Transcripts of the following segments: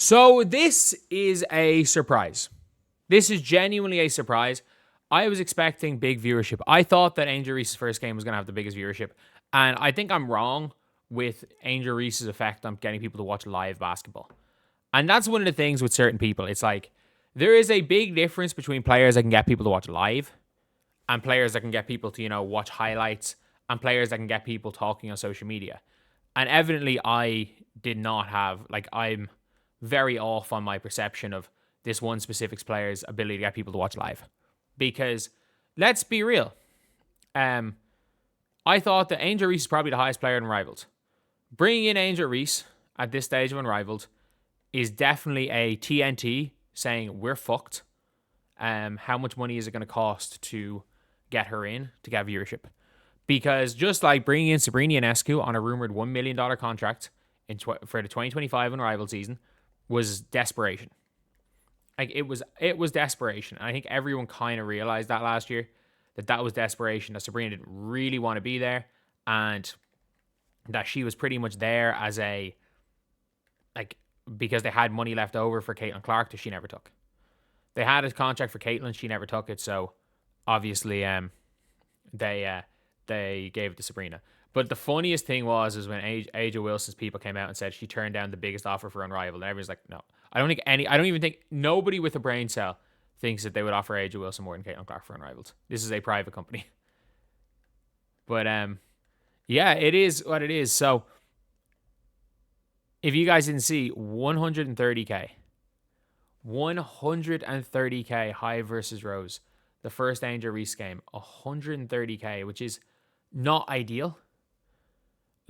So this is a surprise. This is genuinely a surprise. I was expecting big viewership. I thought that Angel Reese's first game was going to have the biggest viewership. And I think I'm wrong with Angel Reese's effect on getting people to watch live basketball. And that's one of the things with certain people. It's like there is a big difference between players that can get people to watch live and players that can get people to, watch highlights and players that can get people talking on social media. And evidently I did not have, I'm very off on my perception of this one specific player's ability to get people to watch live. Because let's be real. I thought that Angel Reese is probably the highest player in Unrivaled. Bringing in Angel Reese at this stage of Unrivaled is definitely a TNT saying we're fucked. How much money is it going to cost to get her in to get viewership? Because just like bringing in Sabrina Ionescu on a rumored $1 million contract for the 2025 Unrivaled season was desperation. Like it was desperation. And I think everyone kind of realized that last year, that was desperation, that Sabrina didn't really want to be there, and that she was pretty much there as because they had money left over for Caitlin Clark that she never took. They had a contract for Caitlin, she never took it, so obviously they gave it to Sabrina. But the funniest thing was when Aja Wilson's people came out and said she turned down the biggest offer for Unrivaled, and everyone's like, no. I don't even think nobody with a brain cell thinks that they would offer Aja Wilson more than Caitlin Clark for Unrivaled. This is a private company. But yeah, it is what it is. So if you guys didn't see, 130K. 130K High versus Rose. The first Angel Reese game. 130K, which is not ideal.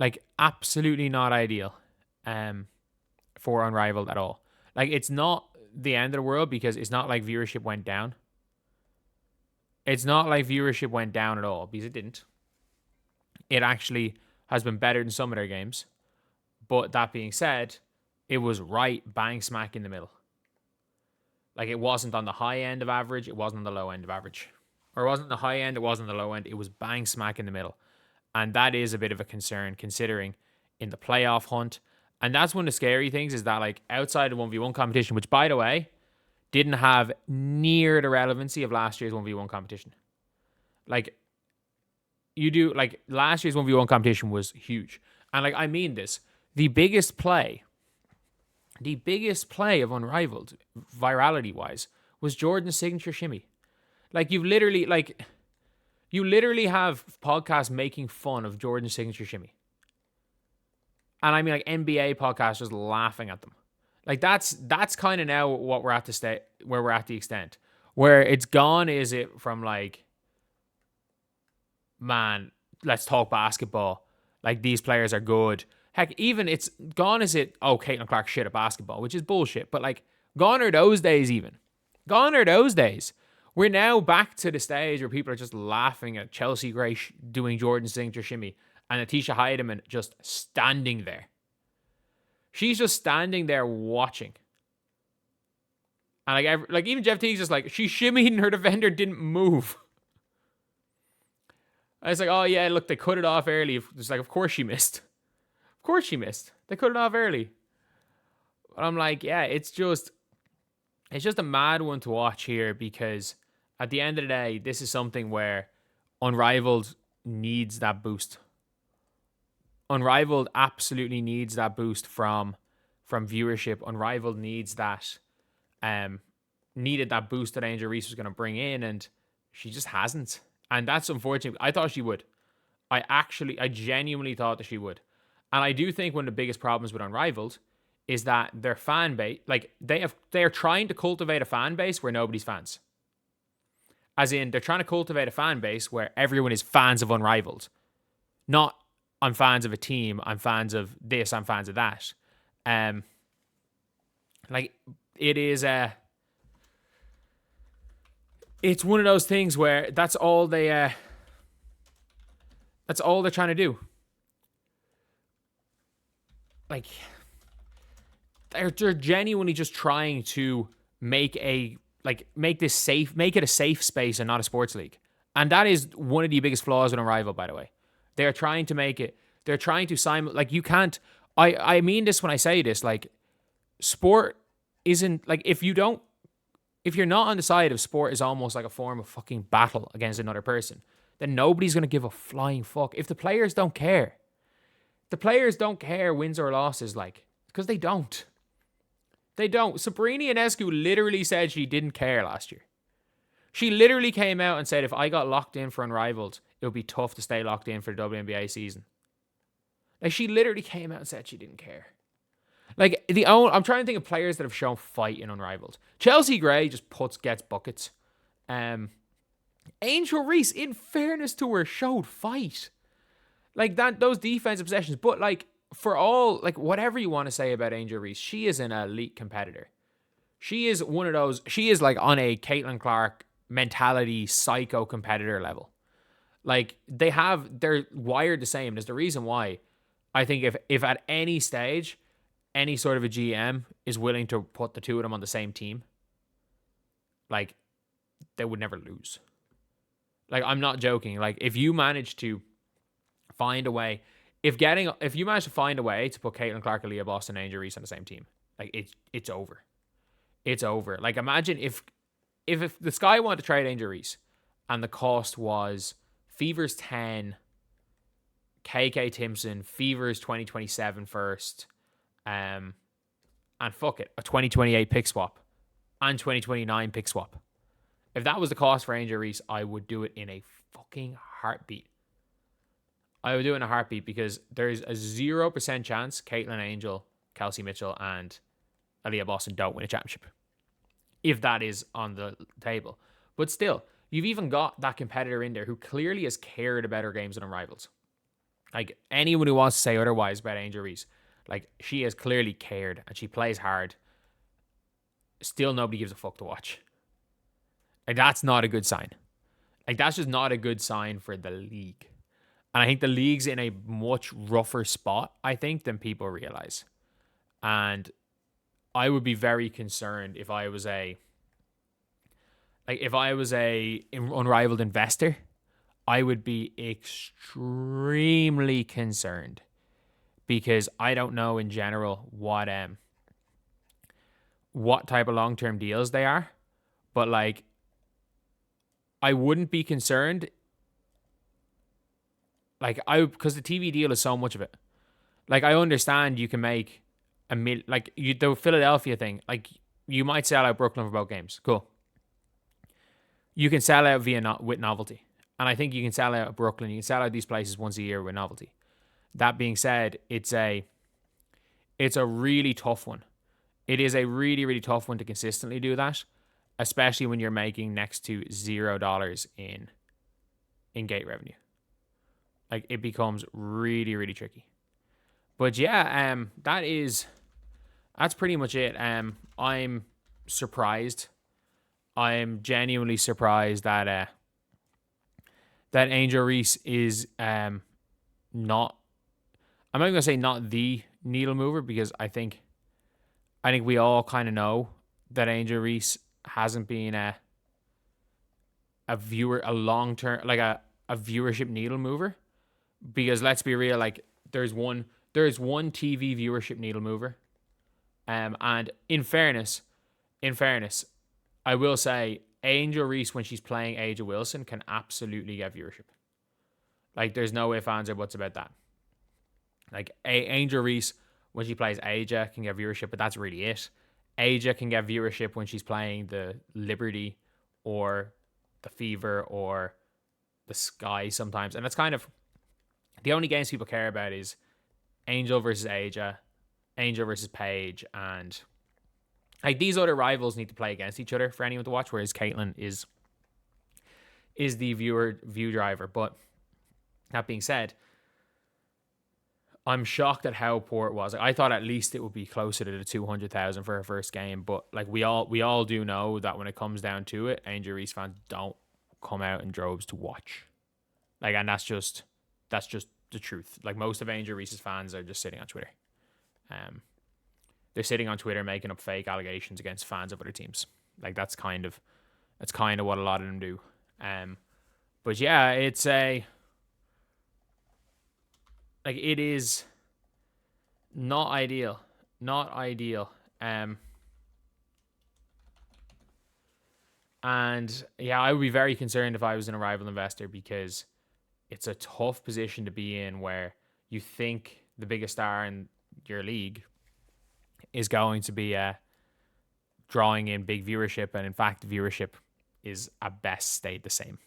Like, absolutely not ideal for Unrivaled at all. Like, it's not the end of the world because it's not like viewership went down. It's not like viewership went down at all because it didn't. It actually has been better than some of their games. But that being said, it was right bang smack in the middle. Like, it wasn't on the high end of average. It wasn't on the low end of average. Or it wasn't the high end. It wasn't the low end. It was bang smack in the middle. And that is a bit of a concern considering in the playoff hunt. And that's one of the scary things is that, like, outside of 1v1 competition, which, by the way, didn't have near the relevancy of last year's 1v1 competition. Like, last year's 1v1 competition was huge. And, I mean this. The biggest play of Unrivaled, virality-wise, was Jordan's signature shimmy. You literally have podcasts making fun of Jordan's signature shimmy. And I mean, NBA podcasts just laughing at them. That's kind of now what we're at where we're at the extent. Where it's gone is it from man, let's talk basketball. These players are good. Heck, even it's gone is it, Caitlin Clark shit at basketball, which is bullshit. But gone are those days even. Gone are those days. We're now back to the stage where people are just laughing at Chelsea Gray doing Jordan's signature shimmy and Atisha Heidemann just standing there. She's just standing there watching. And even Jeff Teague's just she shimmied and her defender didn't move. And it's oh yeah, look, they cut it off early. It's of course she missed. Of course she missed. They cut it off early. But I'm yeah, it's just a mad one to watch here because at the end of the day, this is something where Unrivaled needs that boost. Unrivaled absolutely needs that boost from viewership. Unrivaled needs that needed that boost that Angel Reese was going to bring in, and she just hasn't. And that's unfortunate. I thought she would. I genuinely thought that she would. And I do think one of the biggest problems with Unrivaled is that their fan base, they are trying to cultivate a fan base where nobody's fans. As in, they're trying to cultivate a fan base where everyone is fans of Unrivaled. Not, I'm fans of a team, I'm fans of this, I'm fans of that. It is it's one of those things where that's all they're trying to do. They're genuinely just trying to make it a safe space and not a sports league. And that is one of the biggest flaws in Unrivaled, by the way. They're trying to make it, they're trying to you can't, I mean this when I say this, sport isn't like, if you're not on the side of sport is almost like a form of fucking battle against another person, then nobody's going to give a flying fuck. If the players don't care, wins or losses, like, because they don't. They don't. Sabrina Ionescu literally said she didn't care last year. She literally came out and said, if I got locked in for Unrivaled, it would be tough to stay locked in for the WNBA season. Like, she literally came out and said she didn't care. Like, I'm trying to think of players that have shown fight in Unrivaled. Chelsea Gray just gets buckets. Angel Reese, in fairness to her, showed fight. Like, those defensive possessions. But, like, for all, like, whatever you want to say about Angel Reese, she is an elite competitor. She is one of those, she is like on a Caitlin Clark mentality psycho competitor level. Like, they're wired the same. There's the reason why I think if at any stage any sort of a GM is willing to put the two of them on the same team, like, they would never lose. Like, I'm not joking. Like, if you manage to find a way, if you manage to find a way to put Caitlin Clark, Aaliyah Boston, and Angel Reese on the same team, like, it's over. It's over. Like, imagine if the Sky wanted to trade Angel Reese and the cost was Fever's 10, KK Timpson, Fever's 2027 first, and fuck it, a 2028 pick swap and 2029 pick swap. If that was the cost for Angel Reese, I would do it in a fucking heartbeat. I would do it in a heartbeat, because there's a 0% chance Caitlin Angel, Kelsey Mitchell, and Aaliyah Boston don't win a championship, if that is on the table. But still, you've even got that competitor in there who clearly has cared about her games and Unrivaled. Like, anyone who wants to say otherwise about Angel Reese, like, she has clearly cared and she plays hard. Still, nobody gives a fuck to watch. Like, that's not a good sign. Like, that's just not a good sign for the league. And I think the league's in a much rougher spot, I think, than people realize. And I would be very concerned if I was a Unrivaled investor. I would be extremely concerned, because I don't know in general what type of long-term deals they are, but, like, I wouldn't be concerned, like, because the TV deal is so much of it. Like, I understand you can make the Philadelphia thing, like, you might sell out Brooklyn for both games. Cool. You can sell out with novelty. And I think you can sell out Brooklyn. You can sell out these places once a year with novelty. That being said, it's a really tough one. It is a really, really tough one to consistently do that, especially when you're making next to $0 in gate revenue. Like, it becomes really, really tricky. But yeah, that's pretty much it. I'm surprised. I'm genuinely surprised that Angel Reese is not, I'm not going to say not the needle mover, because I think we all kind of know that Angel Reese hasn't been a long-term, like a viewership needle mover. Because let's be real, like, there's one TV viewership needle mover. And in fairness, I will say Angel Reese, when she's playing Aja Wilson, can absolutely get viewership. Like, there's no ifs, ands, or buts about that. Like, Angel Reese, when she plays Aja, can get viewership, but that's really it. Aja can get viewership when she's playing the Liberty or the Fever or the Sky sometimes. And that's kind of the only games people care about is Angel versus Aja, Angel versus Paige, and like, these other rivals need to play against each other for anyone to watch, whereas Caitlin is the view driver. But that being said, I'm shocked at how poor it was. Like, I thought at least it would be closer to the 200,000 for her first game, but like, we all do know that when it comes down to it, Angel Reese fans don't come out in droves to watch. Like, and that's just the truth. Like, most of Angel Reese's fans are just sitting on Twitter. They're sitting on Twitter making up fake allegations against fans of other teams. Like, that's kind of what a lot of them do. But yeah, it is not ideal. Not ideal. And yeah, I would be very concerned if I was an Unrivaled investor, because it's a tough position to be in where you think the biggest star in your league is going to be drawing in big viewership, and in fact, viewership is at best stayed the same.